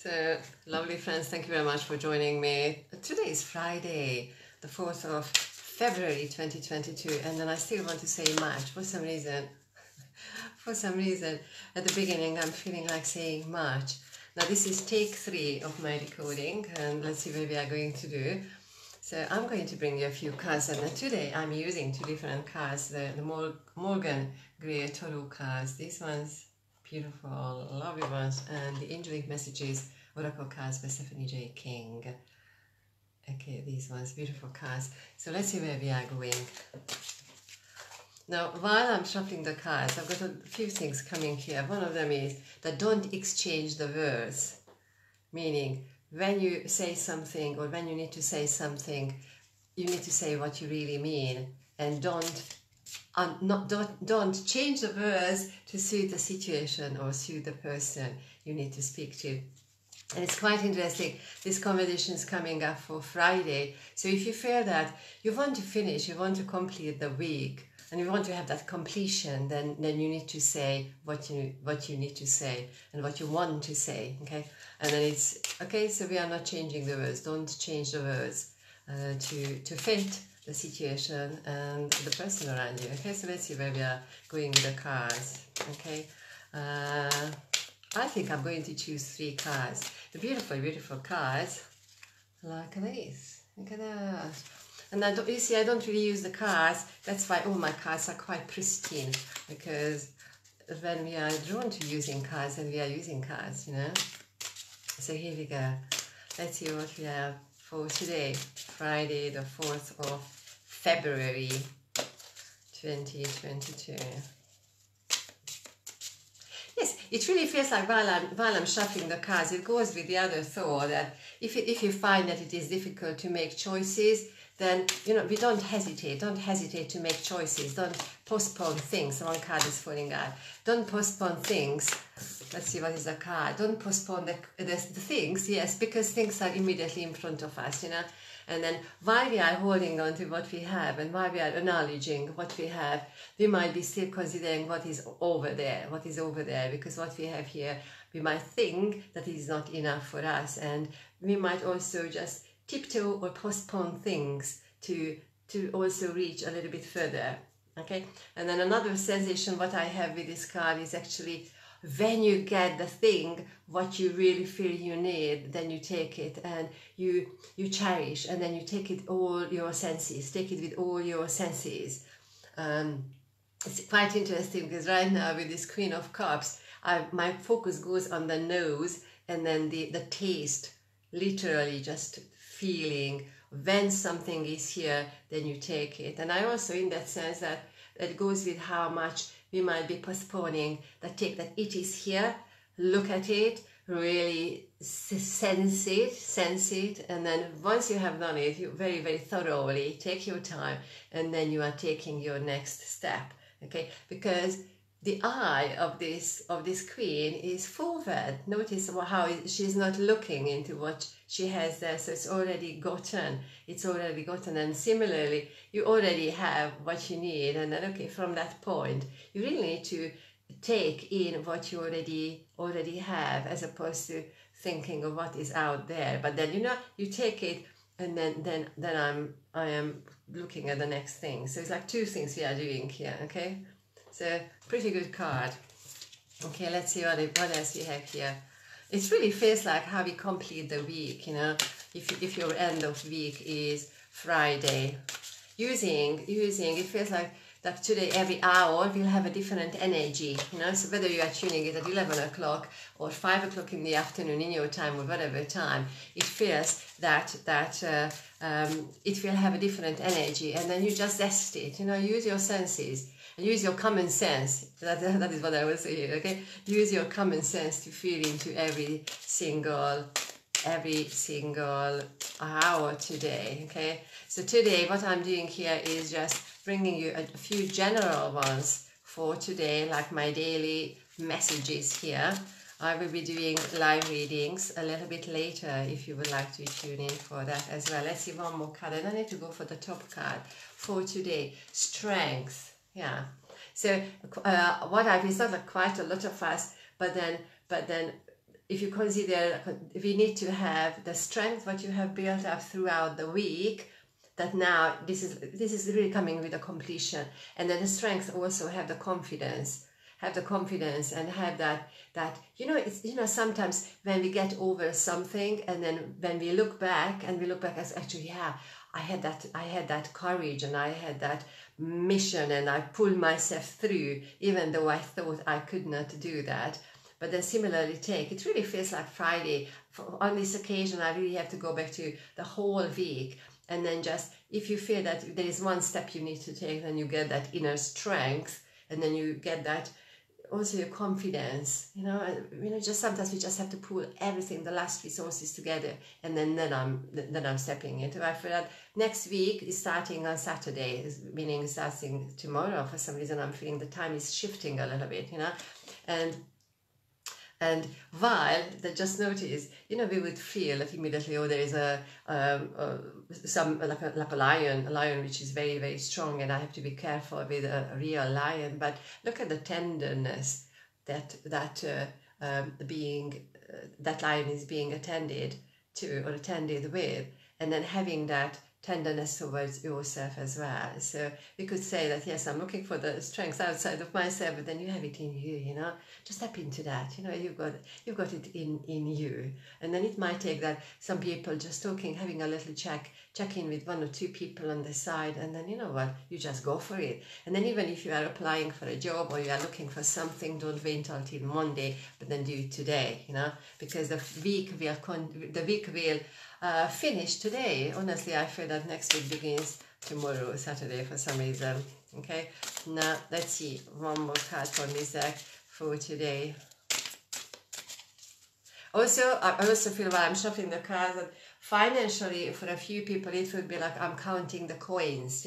So, lovely friends, thank you very much for joining me. Today is Friday, the 4th of February 2022, and then I still want to say March for some reason. For some reason, at the beginning, I'm feeling like saying March. Now, this is take 3 of my decoding, and let's see what we are going to do. So, I'm going to bring you a few cards, and today I'm using 2 different cards, the Morgan-Greer Tarot cards. These ones, beautiful, lovely ones, and the Angelic Messages Oracle cards by Stephanie J. King. Okay, these ones, beautiful cards. So let's see where we are going. Now, while I'm shuffling the cards, I've got a few things coming here. One of them is that don't exchange the words, meaning when you say something or when you need to say something, you need to say what you really mean, and don't change the words to suit the situation or suit the person you need to speak to. And it's quite interesting, this conversation is coming up for Friday. So if you feel that you want to finish, you want to complete the week, and you want to have that completion, then you need to say what you need to say and what you want to say, okay? And then it's, okay, so we are not changing the words. Don't change the words to fit the situation and the person around you, okay? So let's see where we are going with the cards, okay? I think I'm going to choose 3 cards. The beautiful, beautiful cards, like this. Look at that. And you see, I don't really use the cards. That's why all my cards are quite pristine, because when we are drawn to using cards, then we are using cards, you know. So here we go. Let's see what we have for today, Friday, the 4th of February, 2022. Yes, it really feels like while I'm shuffling the cards, it goes with the other thought that if you find that it is difficult to make choices, then, you know, we don't hesitate to make choices, don't postpone things. One card is falling out. Don't postpone things. Let's see, what is the card? Don't postpone the things, yes, because things are immediately in front of us, you know. And then while we are holding on to what we have and while we are acknowledging what we have, we might be still considering what is over there, because what we have here, we might think that it is not enough for us, and we might also just tiptoe or postpone things to also reach a little bit further, okay? And then another sensation what I have with this card is actually when you get the thing what you really feel you need, then you take it and you cherish, and then you take it all your senses, take it with all your senses. It's quite interesting because right now with this Queen of Cups, my focus goes on the nose, and then the taste, literally just feeling when something is here, then you take it. And I also, in that sense, that goes with how much we might be postponing, that it is here, look at it, really sense it, and then once you have done it, you very, very thoroughly take your time, and then you are taking your next step, okay? Because the eye of this queen is forward. Notice how she's not looking into what she has there, so it's already gotten, and similarly you already have what you need, and then okay, from that point you really need to take in what you already have, as opposed to thinking of what is out there. But then, you know, you take it, and then I am looking at the next thing. So it's like 2 things we are doing here, okay? So pretty good card. Okay, let's see what else we have here. It really feels like how we complete the week, you know, if your end of week is Friday. It feels like that today every hour will have a different energy, you know, so whether you are tuning it at 11 o'clock or 5 o'clock in the afternoon in your time or whatever time, it feels that it will have a different energy, and then you just zest it, you know, use your senses. Use your common sense. That is what I was saying, okay? Use your common sense to feel into every single hour today, okay? So today, what I'm doing here is just bringing you a few general ones for today, like my daily messages here. I will be doing live readings a little bit later if you would like to tune in for that as well. Let's see one more card, and I need to go for the top card for today. Strength. Yeah, so it's not like quite a lot of us, but then if you consider, we need to have the strength what you have built up throughout the week, that now this is really coming with a completion. And then the strength also have the confidence. Have the confidence and have that it's, sometimes when we get over something, and then when we look back as actually, yeah, I had that courage, and I had that mission, and I pulled myself through, even though I thought I could not do that. But then similarly it really feels like Friday. On this occasion, I really have to go back to the whole week. And then just, if you feel that there is one step you need to take, then you get that inner strength, and then you get that also your confidence, just sometimes we just have to pull everything, the last resources together, and then I'm stepping into. I feel that next week is starting on Saturday, meaning starting tomorrow. For some reason, I'm feeling the time is shifting a little bit, and while that just notice, we would feel that immediately, there is some like a lion which is very, very strong, and I have to be careful with a real lion. But look at the tenderness that lion is being attended to or attended with, and then having that tenderness towards yourself as well. So we could say that, yes, I'm looking for the strength outside of myself, but then you have it in you, just step into that, you've got it in you. And then it might take that some people just talking, having a little check in with one or two people on the side, and then you just go for it. And then even if you are applying for a job or you are looking for something, don't wait until Monday, but then do it today, because the week will finish today. Honestly, I feel that next week begins tomorrow, Saturday, for some reason. Okay, now let's see one more card from this deck for today. Also, I also feel while I'm shuffling the cards that financially, for a few people, it would be like I'm counting the coins,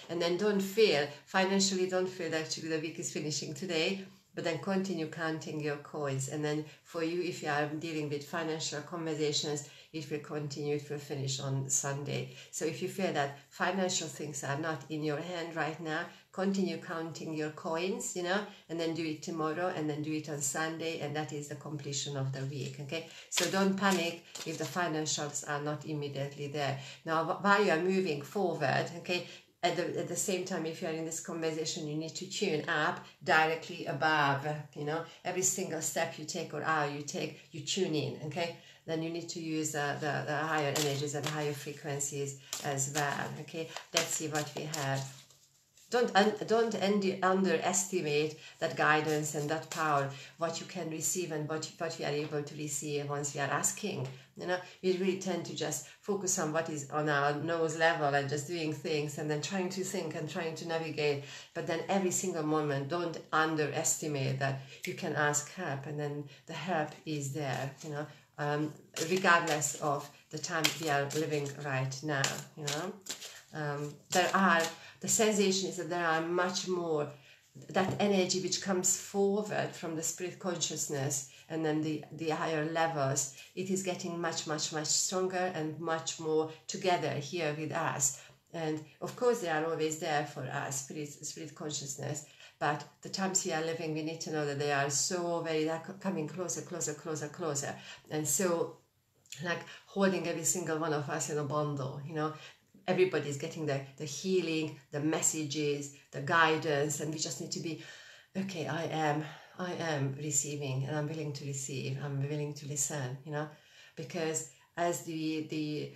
and then don't feel that actually the week is finishing today, but then continue counting your coins. And then for you, if you are dealing with financial conversations, it will continue, it will finish on Sunday. So if you feel that financial things are not in your hand right now, continue counting your coins, and then do it tomorrow, and then do it on Sunday, and that is the completion of the week, okay? So don't panic if the financials are not immediately there. Now, while you are moving forward, okay, at the same time, if you are in this conversation, you need to tune up directly above, every single step you take or hour you take, you tune in, okay? Then you need to use the higher energies and higher frequencies as well, okay? Let's see what we have. Don't underestimate that guidance and that power, what you can receive and what we are able to receive once we are asking. We really tend to just focus on what is on our nose level and just doing things and then trying to think and trying to navigate. But then every single moment, don't underestimate that you can ask help, and then the help is there, regardless of the time we are living right now, the sensation is that there are much more, that energy which comes forward from the spirit consciousness and then the higher levels, it is getting much, much, much stronger and much more together here with us. And of course they are always there for us, spirit consciousness, but the times we are living, we need to know that they are so very, they're coming closer, closer, closer, closer. And so like holding every single one of us in a bundle, everybody's getting the healing, the messages, the guidance, and we just need to be, okay, I am receiving, and I'm willing to receive, I'm willing to listen, because as the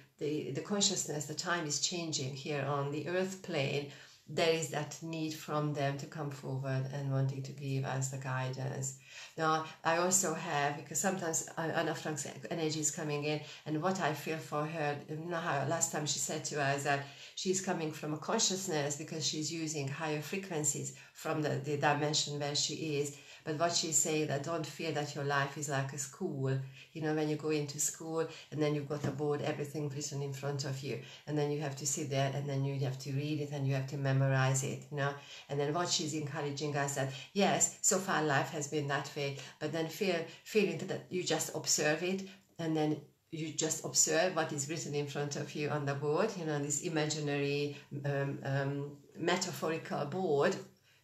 consciousness, the time is changing here on the earth plane, there is that need from them to come forward and wanting to give us the guidance. Now, I also have, because sometimes Anna Frank's energy is coming in, and what I feel for her, how last time she said to us that she's coming from a consciousness because she's using higher frequencies from the dimension where she is. But what she's saying, that don't feel that your life is like a school. When you go into school and then you've got a board, everything written in front of you. And then you have to sit there and then you have to read it and you have to memorize it, And then what she's encouraging us that, yes, so far life has been that way, but then feeling that you just observe it, and then you just observe what is written in front of you on the board, this imaginary, metaphorical board,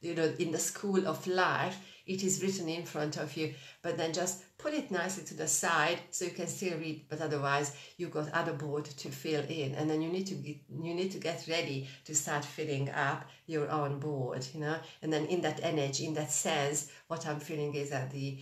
in the school of life. it is written in front of you, but then just put it nicely to the side so you can still read, but otherwise you've got other board to fill in, and then you need to get ready to start filling up your own board, you know. And then in that energy, in that sense, what I'm feeling is that the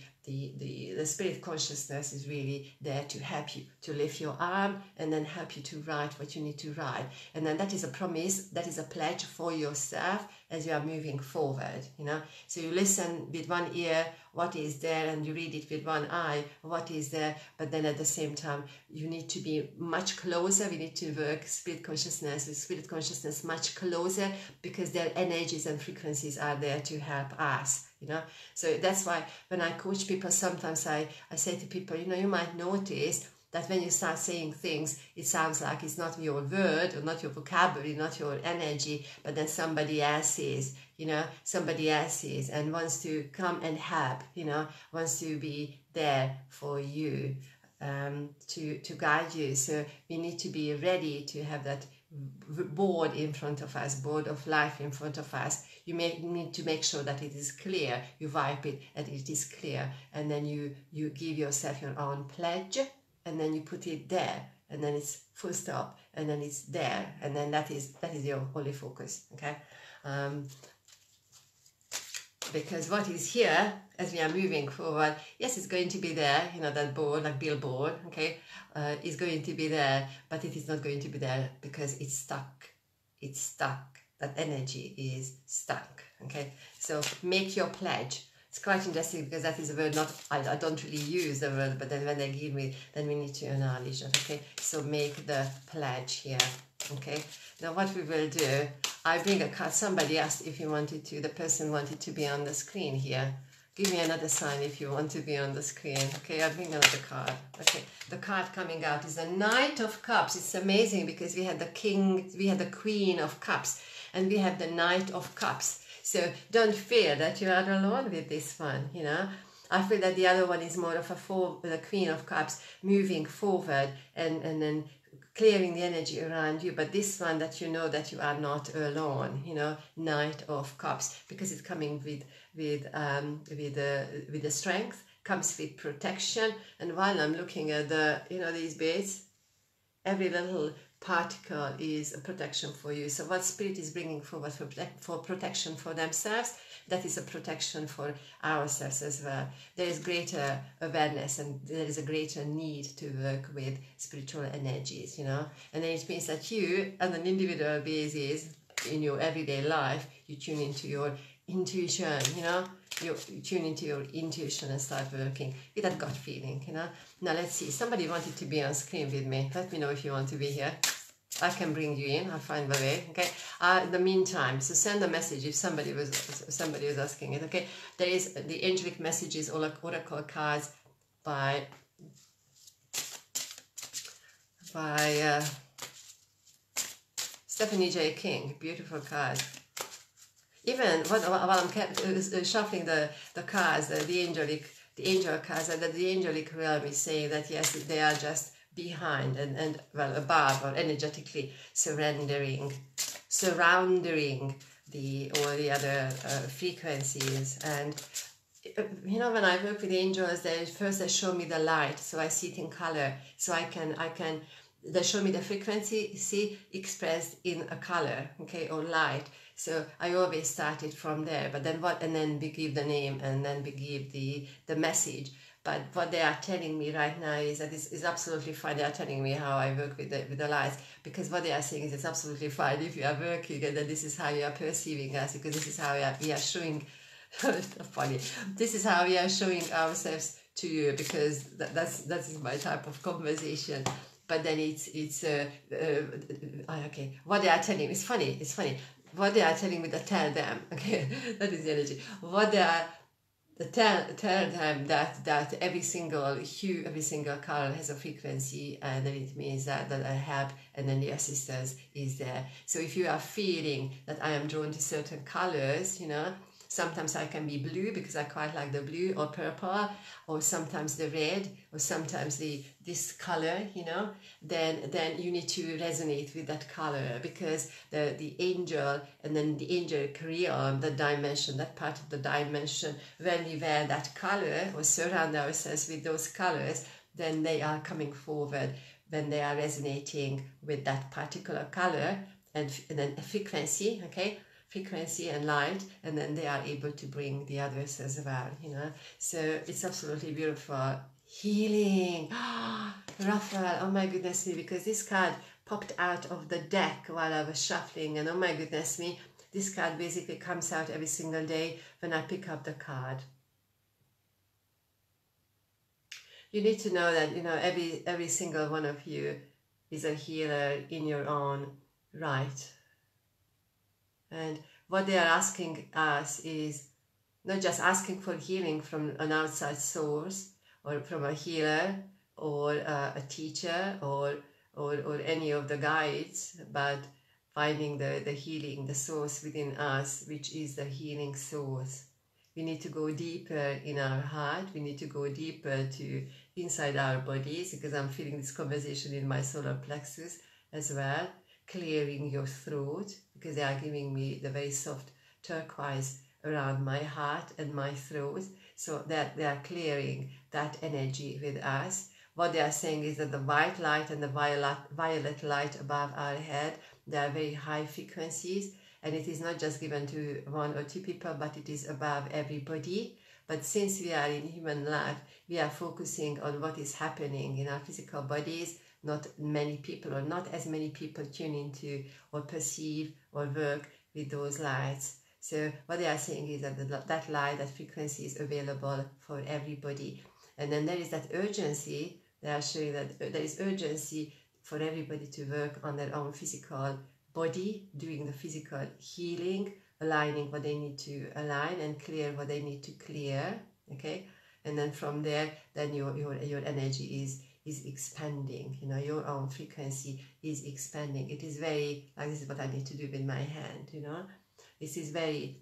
spirit consciousness is really there to help you to lift your arm and then help you to write what you need to write. And then that is a promise, that is a pledge for yourself as you are moving forward, you know. So you listen with one ear what is there, and you read it with one eye what is there, but then at the same time you need to be much closer. We need to work spirit consciousness much closer, because their energies and frequencies are there to help us, you know. So that's why when I coach people, sometimes I say to people, you know, you might notice that when you start saying things, it sounds like it's not your word or not your vocabulary, not your energy, but then somebody else's, you know, somebody else's, and wants to come and help, you know, wants to be there for you, to guide you. So we need to be ready to have that board in front of us, board of life in front of us. You need to make sure that it is clear. You wipe it and it is clear, and then you give yourself your own pledge, and then you put it there, and then it's full stop, and then it's there, and then that is your holy focus, okay? Because what is here, as we are moving forward, yes, it's going to be there, you know, that board, like billboard, okay, is going to be there, but it is not going to be there because it's stuck. It's stuck. That energy is stuck, okay? So make your pledge. It's quite interesting because that is a word I don't really use the word, but then when they give me, then we need to acknowledge it, okay? So make the pledge here, okay? Now what we will do, I bring a card. Somebody asked if you wanted to, the person wanted to be on the screen here. Give me another sign if you want to be on the screen, okay? I bring another card, okay? The card coming out is the Knight of Cups. It's amazing because we had the King, we had the Queen of Cups, and we have the Knight of Cups. So don't fear that you are alone with this one, you know. I feel that the other one is more of the Queen of Cups, moving forward and then clearing the energy around you. But this one, that you know that you are not alone, you know, Knight of Cups, because it's coming with the strength, comes with protection. And while I'm looking at the, you know, these beads, every little particle is a protection for you. So what Spirit is bringing forward for protection for themselves, that is a protection for ourselves as well. There is greater awareness and there is a greater need to work with spiritual energies, you know. And then it means that you, on an individual basis, in your everyday life, you tune into your intuition, you know. You tune into your intuition and start working with that gut feeling, you know. Now let's see, somebody wanted to be on screen with me. Let me know if you want to be here. I can bring you in, I'll find my way, okay. In the meantime, so send a message if somebody was asking it, okay. There is the Angelic Messages Oracle cards by Stephanie J. King, beautiful cards. Even while I'm shuffling the cards, the angel cards, that the angelic realm is saying that yes, they are just behind and well above, or energetically surrounding all the other frequencies. And you know, when I work with angels, they show me the light, so I see it in color, so I can they show me the frequency expressed in a color, okay, or light. So I always started from there, but then and then we give the name, and then we give the message. But what they are telling me right now is that this is absolutely fine. They are telling me how I work with the lights, because what they are saying is it's absolutely fine if you are working, and that this is how you are perceiving us, because this is how we are showing. Funny. This is how we are showing ourselves to you, because that is my type of conversation. But then it's okay. What they are telling me, it's funny. What they are telling me, to tell them, okay, that is the energy. What they are, tell them that every single hue, every single color has a frequency, and then it means that I help, and then the assistance is there. So if you are feeling that I am drawn to certain colors, you know, Sometimes I can be blue because I quite like the blue, or purple, or sometimes the red, or sometimes this color, you know. Then you need to resonate with that color, because the angel, and then the angelic realm, the dimension, that part of the dimension, when we wear that color or surround ourselves with those colors, then they are coming forward when they are resonating with that particular color and then a frequency, okay, frequency and light, and then they are able to bring the others as well, you know. So it's absolutely beautiful. Healing. Raphael, oh my goodness me, because this card popped out of the deck while I was shuffling, and oh my goodness me, this card basically comes out every single day when I pick up the card. You need to know that, you know, every single one of you is a healer in your own right. And what they are asking us is not just asking for healing from an outside source, or from a healer, or a teacher, or any of the guides, but finding the healing, the source within us, which is the healing source. We need to go deeper in our heart. We need to go deeper to inside our bodies, because I'm feeling this conversation in my solar plexus as well. Clearing your throat, because they are giving me the very soft turquoise around my heart and my throat, so that they are clearing that energy with us. What they are saying is that the white light and the violet light above our head, they are very high frequencies, and it is not just given to 1 or 2 people, but it is above everybody. But since we are in human life, we are focusing on what is happening in our physical bodies. Not many people, or not as many people, tune into or perceive or work with those lights. So what they are saying is that that light, that frequency is available for everybody. And then there is that urgency. They are showing that there is urgency for everybody to work on their own physical body, doing the physical healing, aligning what they need to align, and clear what they need to clear. Okay, and then from there, then your energy is expanding. You know, your own frequency is expanding. It is very, like, this is what I need to do with my hand, you know. This is very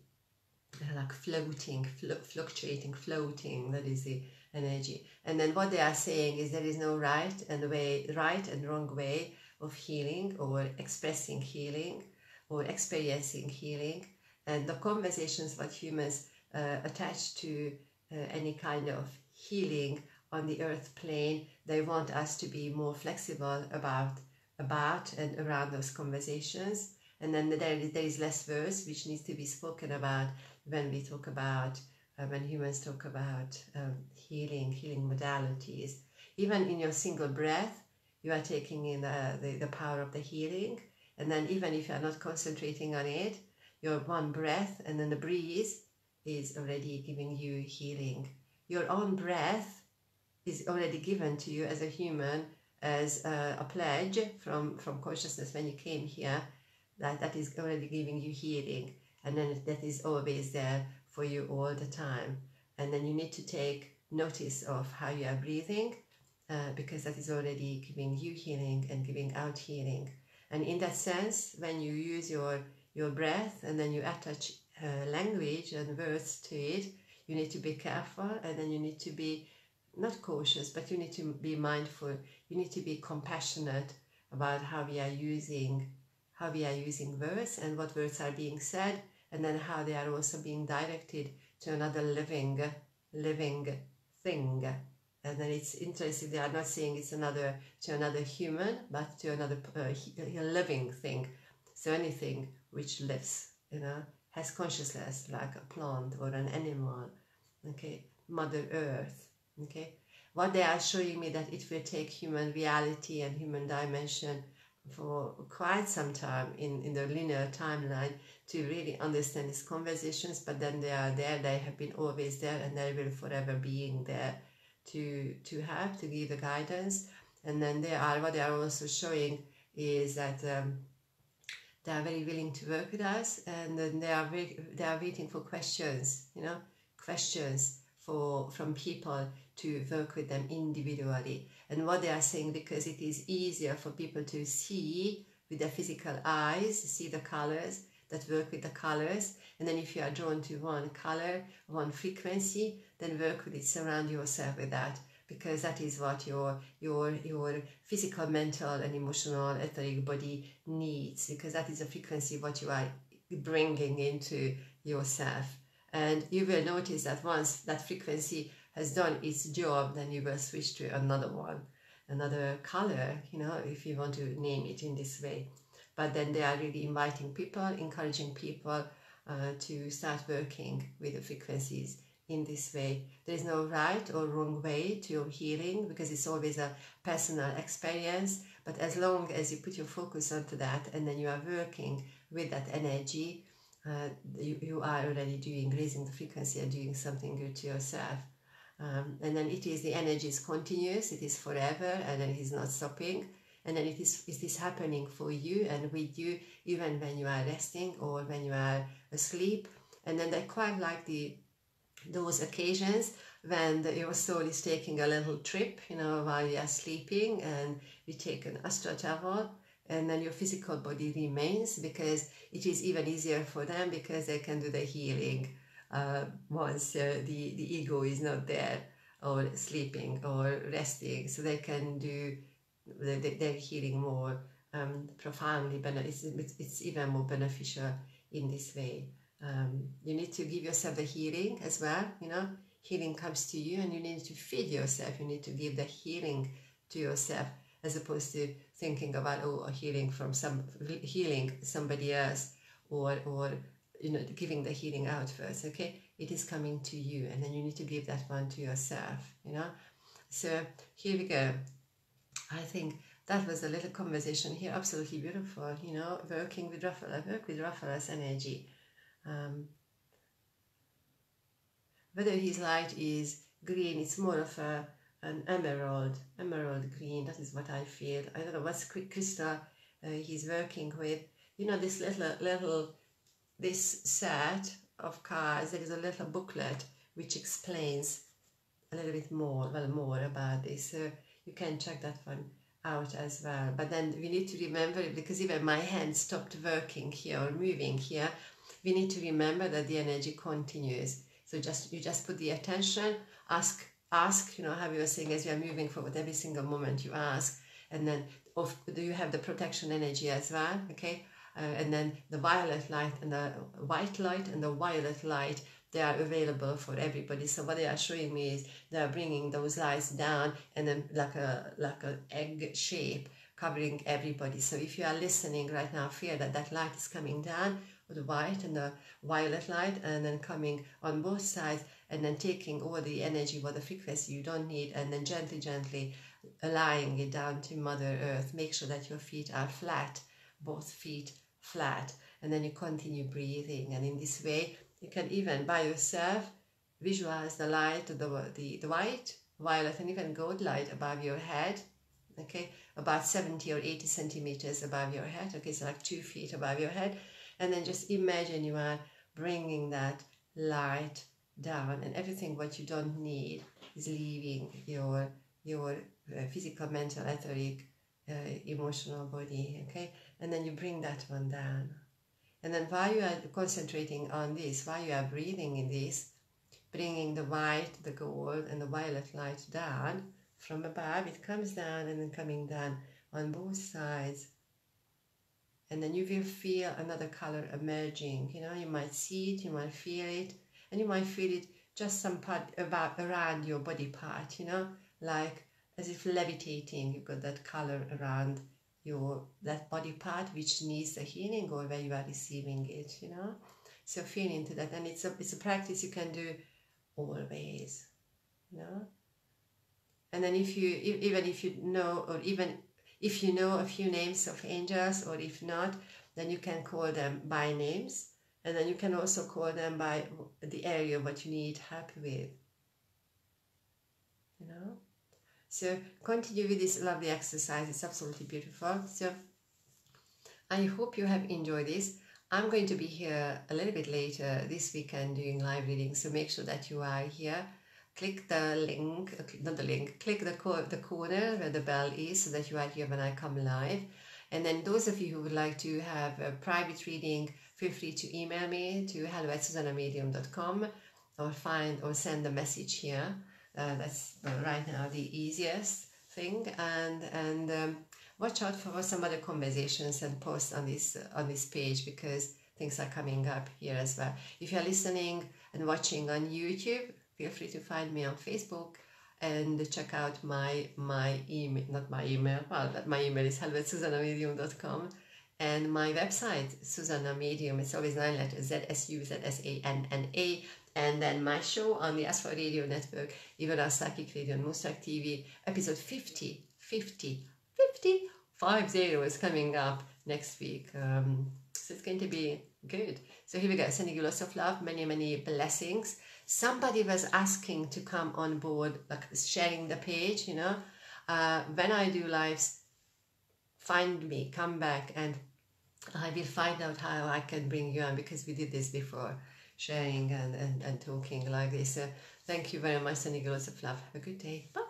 like floating, fluctuating, floating. That is the energy. And then what they are saying is there is no right and wrong way of healing, or expressing healing, or experiencing healing. And the conversations what humans attach to any kind of healing on the earth plane, they want us to be more flexible about and around those conversations. And then there is less words which needs to be spoken about when we talk about, when humans talk about healing modalities. Even in your single breath, you are taking in the power of the healing. And then even if you are not concentrating on it, your one breath and then the breeze is already giving you healing. Your own breath is already given to you as a human, as a pledge from consciousness when you came here, that is already giving you healing, and then that is always there for you all the time. And then you need to take notice of how you are breathing, because that is already giving you healing and giving out healing. And in that sense, when you use your breath and then you attach language and words to it, you need to be careful, and then you need to be not cautious, but you need to be mindful. You need to be compassionate about how we are using words, and what words are being said, and then how they are also being directed to another living thing. And then it's interesting, they are not saying it's to another human, but to another living thing. So anything which lives, you know, has consciousness, like a plant or an animal, okay, Mother Earth. Okay, what they are showing me that it will take human reality and human dimension for quite some time in the linear timeline to really understand these conversations, but then they are there, they have been always there, and they will forever being there to give the guidance. And then what they are also showing is that they are very willing to work with us, and then they are waiting for questions, you know, questions from people to work with them individually. And what they are saying, because it is easier for people to see with their physical eyes, see the colors, that work with the colors. And then if you are drawn to one color, one frequency, then work with it, surround yourself with that, because that is what your physical, mental and emotional etheric body needs, because that is a frequency what you are bringing into yourself. And you will notice that once that frequency has done its job, then you will switch to another one, another color, you know, if you want to name it in this way. But then they are really inviting people, encouraging people to start working with the frequencies in this way. There is no right or wrong way to your healing, because it's always a personal experience. But as long as you put your focus onto that, and then you are working with that energy, you are already raising the frequency and doing something good to yourself. And then the energy is continuous, it is forever, and then it is not stopping. And then it is happening for you and with you, even when you are resting or when you are asleep. And then I quite like those occasions when your soul is taking a little trip, you know, while you are sleeping, and you take an astral travel, and then your physical body remains, because it is even easier for them, because they can do the healing once the ego is not there, or sleeping or resting, so they can do their healing more profoundly. It's even more beneficial in this way. You need to give yourself the healing as well, you know. Healing comes to you, and you need to feed yourself. You need to give the healing to yourself, as opposed to thinking about healing somebody else, or you know, giving the healing out first. Okay, it is coming to you, and then you need to give that one to yourself, you know. So here we go. I think that was a little conversation here, absolutely beautiful, you know, working with Raphael. I work with Raphael's energy. Whether his light is green, it's more of an emerald green. That is what I feel. I don't know what crystal he's working with. You know, this this set of cards, there is a little booklet which explains a little bit more about this. So you can check that one out as well. But then we need to remember, because even my hand stopped working here or moving here, we need to remember that the energy continues. So you just put the attention, ask, you know, how you were saying, as you are moving forward, every single moment you ask. And then do you have the protection energy as well? Okay. And then the violet light and the white light and the violet light, they are available for everybody. So what they are showing me is they are bringing those lights down, and then like a egg shape covering everybody. So if you are listening right now, feel that light is coming down, the white and the violet light, and then coming on both sides, and then taking all the energy, what the frequency you don't need, and then gently allowing it down to Mother Earth. Make sure that your feet are flat, both feet flat, and then you continue breathing. And in this way, you can even by yourself visualize the light, the white, violet, and even gold light above your head. Okay, about 70 or 80 centimeters above your head. Okay, so like 2 feet above your head. And then just imagine you are bringing that light down, and everything what you don't need is leaving your physical, mental, etheric, emotional body. Okay, and then you bring that one down. And then while you are concentrating on this, while you are breathing in this, bringing the white, the gold, and the violet light down from above, it comes down and then coming down on both sides. And then you will feel another color emerging. You know, you might see it, you might feel it, and you might feel it just some part around your body part, you know, like as if levitating. You've got that color around that body part which needs the healing, or where you are receiving it, you know. So feel into that, and it's a practice you can do always, you know. And then if you know a few names of angels, or if not, then you can call them by names, and then you can also call them by the area what you need help with, you know. So continue with this lovely exercise. It's absolutely beautiful. So I hope you have enjoyed this. I'm going to be here a little bit later this weekend doing live readings, so make sure that you are here. Click the link, click the corner where the bell is, so that you are here when I come live. And then those of you who would like to have a private reading feel free to email me to hello@zsuzannamedium.com or send a message here. That's right now the easiest thing, and watch out for some other conversations and posts on this page, because things are coming up here as well. If you're listening and watching on YouTube, feel free to find me on Facebook and check out my email, not my email, well, my email is hello@zsuzannamedium.com, and my website, Zsuzsanna Medium, it's always 9 letters, ZSUZSANNA, and then my show on the Astral Radio Network, even our Psychic Radio and Moonstruck TV, episode 50 is coming up next week. So it's going to be good. So here we go, sending you lots of love, many, many blessings. Somebody was asking to come on board, like sharing the page, you know. When I do lives, find me, come back, and I will find out how I can bring you on, because we did this before, sharing and talking like this. So thank you very much, sending you lots of love. Have a good day. Bye.